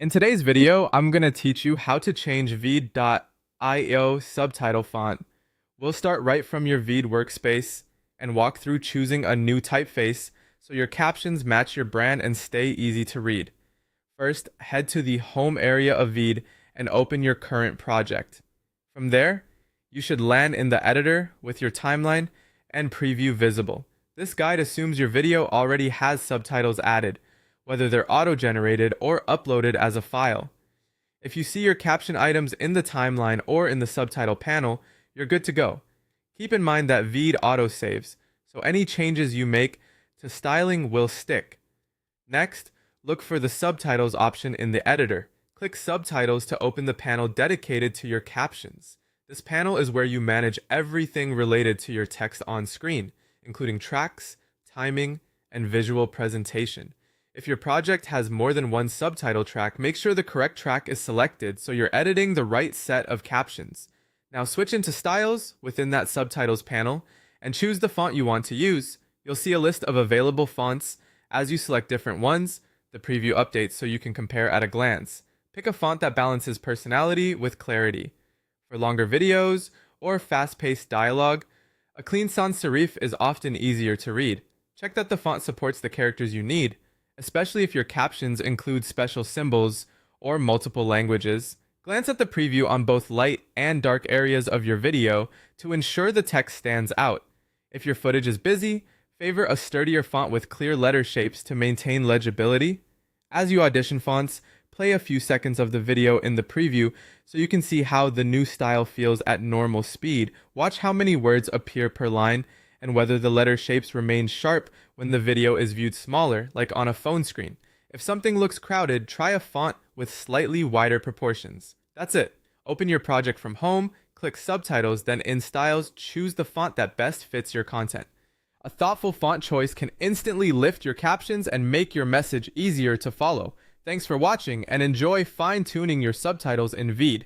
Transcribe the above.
In today's video, I'm going to teach you how to change Veed.io subtitle font. We'll start right from your Veed workspace and walk through choosing a new typeface so your captions match your brand and stay easy to read. First, head to the home area of Veed and open your current project. From there, you should land in the editor with your timeline and preview visible. This guide assumes your video already has subtitles added, whether they're auto-generated or uploaded as a file. If you see your caption items in the timeline or in the subtitle panel, you're good to go. Keep in mind that Veed autosaves, so any changes you make to styling will stick. Next, look for the subtitles option in the editor. Click Subtitles to open the panel dedicated to your captions. This panel is where you manage everything related to your text on screen, including tracks, timing, and visual presentation. If your project has more than one subtitle track, make sure the correct track is selected so you're editing the right set of captions. Now switch into Styles within that Subtitles panel and choose the font you want to use. You'll see a list of available fonts. As you select different ones, the preview updates so you can compare at a glance. Pick a font that balances personality with clarity. For longer videos or fast-paced dialogue, a clean sans serif is often easier to read. Check that the font supports the characters you need, especially if your captions include special symbols or multiple languages. Glance at the preview on both light and dark areas of your video to ensure the text stands out. If your footage is busy, favor a sturdier font with clear letter shapes to maintain legibility. As you audition fonts, play a few seconds of the video in the preview so you can see how the new style feels at normal speed. Watch how many words appear per line and whether the letter shapes remain sharp when the video is viewed smaller, like on a phone screen. If something looks crowded, try a font with slightly wider proportions. That's it. Open your project from home, click Subtitles, then in Styles, choose the font that best fits your content. A thoughtful font choice can instantly lift your captions and make your message easier to follow. Thanks for watching and enjoy fine-tuning your subtitles in Veed.